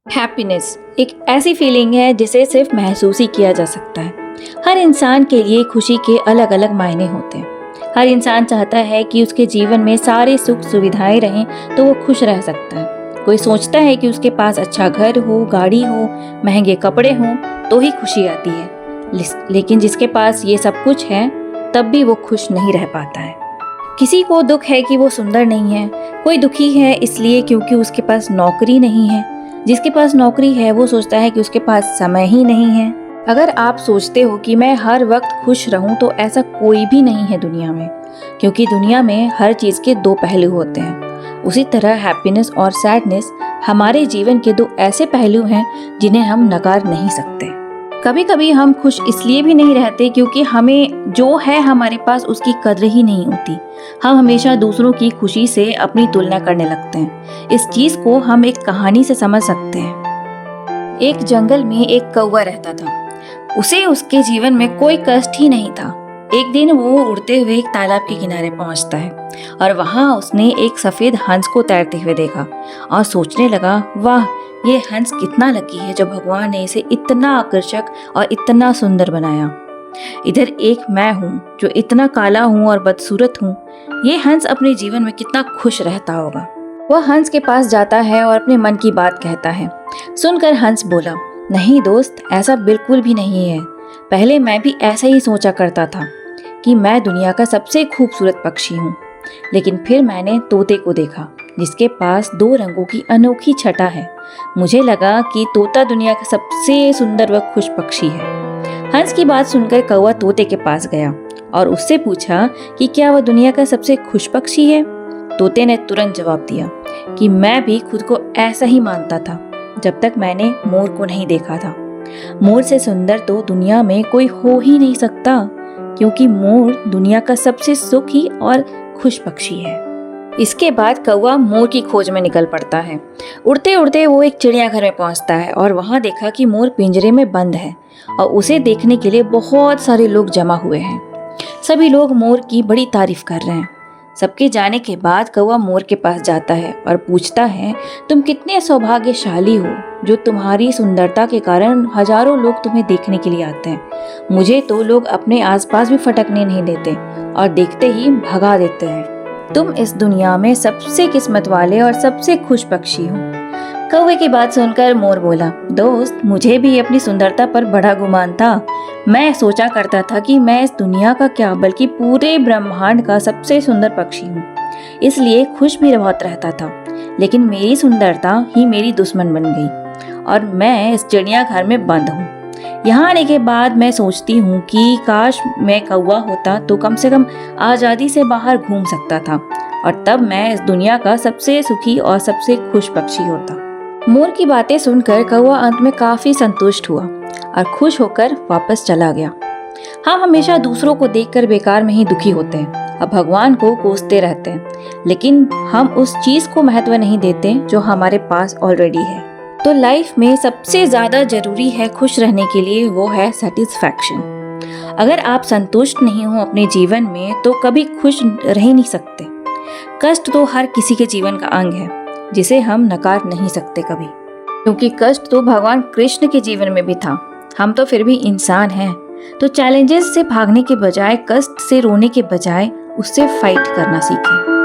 Happiness एक ऐसी feeling है जिसे सिर्फ महसूस ही किया जा सकता है। हर इंसान के लिए खुशी के अलग अलग मायने होते हैं। हर इंसान चाहता है कि उसके जीवन में सारे सुख सुविधाएं रहें तो वो खुश रह सकता है। कोई सोचता है कि उसके पास अच्छा घर हो, गाड़ी हो, महंगे कपड़े हों तो ही खुशी आती है। लेकिन जिसके पास ये सब कुछ है तब भी वो खुश नहीं रह पाता है। किसी को दुख है कि वो सुंदर नहीं है, कोई दुखी है इसलिए क्योंकि उसके पास नौकरी नहीं है। जिसके पास नौकरी है वो सोचता है कि उसके पास समय ही नहीं है। अगर आप सोचते हो कि मैं हर वक्त खुश रहूं तो ऐसा कोई भी नहीं है दुनिया में, क्योंकि दुनिया में हर चीज के दो पहलू होते हैं। उसी तरह हैप्पीनेस और सैडनेस हमारे जीवन के दो ऐसे पहलू हैं जिन्हें हम नकार नहीं सकते। कभी कभी हम खुश इसलिए भी नहीं रहते क्योंकि हमें जो है हमारे पास उसकी कद्र ही नहीं होती। हम हमेशा दूसरों की खुशी से अपनी तुलना करने लगते हैं। इस चीज को हम एक कहानी से समझ सकते हैं। एक जंगल में एक कौवा रहता था। उसे उसके जीवन में कोई कष्ट ही नहीं था। एक दिन वो उड़ते हुए एक तालाब के किनारे पहुंचता है और वहां उसने एक सफेद हंस को तैरते हुए देखा और सोचने लगा, वाह, ये हंस कितना लकी है जो भगवान ने इसे इतना आकर्षक और इतना सुंदर बनाया। इधर एक मैं हूँ जो इतना काला हूँ और बदसूरत हूँ। ये हंस अपने जीवन में कितना खुश रहता होगा। वह हंस के पास जाता है और अपने मन की बात कहता है। सुनकर हंस बोला, नहीं दोस्त, ऐसा बिल्कुल भी नहीं है। पहले मैं भी ऐसा ही सोचा करता था कि मैं दुनिया का सबसे खूबसूरत पक्षी हूँ, लेकिन फिर मैंने तोते को देखा जिसके पास दो रंगों की अनोखी छटा है। मुझे लगा कि तोता दुनिया का सबसे सुंदर व खुश पक्षी है। हंस की बात सुनकर कौवा तोते के पास गया और उससे पूछा कि क्या वह दुनिया का सबसे खुश पक्षी है। तोते ने तुरंत जवाब दिया कि मैं भी खुद को ऐसा ही मानता था जब तक मैंने मोर को नहीं देखा था। मोर से सुंदर तो दुनिया में कोई हो ही नहीं सकता, क्योंकि मोर दुनिया का सबसे सुखी और खुश पक्षी है। इसके बाद कौवा मोर की खोज में निकल पड़ता है। उड़ते उड़ते वो एक चिड़ियाघर में पहुंचता है और वहां देखा कि मोर पिंजरे में बंद है और उसे देखने के लिए बहुत सारे लोग जमा हुए हैं। सभी लोग मोर की बड़ी तारीफ कर रहे हैं। सबके जाने के बाद कौवा मोर के पास जाता है और पूछता है, तुम कितने सौभाग्यशाली हो जो तुम्हारी सुंदरता के कारण हजारों लोग तुम्हें देखने के लिए आते हैं। मुझे तो लोग अपने आसपास भी फटकने नहीं देते और देखते ही भगा देते हैं। तुम इस दुनिया में सबसे किस्मत वाले और सबसे खुश पक्षी हो। कौवे की बात सुनकर मोर बोला, दोस्त, मुझे भी अपनी सुंदरता पर बड़ा गुमान था। मैं सोचा करता था कि मैं इस दुनिया का क्या बल्कि पूरे ब्रह्मांड का सबसे सुंदर पक्षी हूँ, इसलिए खुश भी बहुत रहता था। लेकिन मेरी सुंदरता ही मेरी दुश्मन बन गई और मैं इस चिड़ियाघर में बंद हूँ। यहाँ आने के बाद मैं सोचती हूँ कि काश मैं कौवा होता तो कम से कम आज़ादी से बाहर घूम सकता था और तब मैं इस दुनिया का सबसे सुखी और सबसे खुश पक्षी होता। मोर की बातें सुनकर कौवा अंत में काफी संतुष्ट हुआ और खुश होकर वापस चला गया। हम हमेशा दूसरों को देखकर बेकार में ही दुखी होते हैं और भगवान को कोसते रहते हैं, लेकिन हम उस चीज को महत्व नहीं देते जो हमारे पास ऑलरेडी है। तो लाइफ में सबसे ज्यादा जरूरी है खुश रहने के लिए, वो है सेटिस्फैक्शन। अगर आप संतुष्ट नहीं हो अपने जीवन में तो कभी खुश रह ही नहीं सकते। कष्ट तो हर किसी के जीवन का अंग है जिसे हम नकार नहीं सकते कभी, क्योंकि कष्ट तो भगवान कृष्ण के जीवन में भी था। हम तो फिर भी इंसान हैं। तो चैलेंजेस से भागने के बजाय, कष्ट से रोने के बजाय उससे फाइट करना सीखें।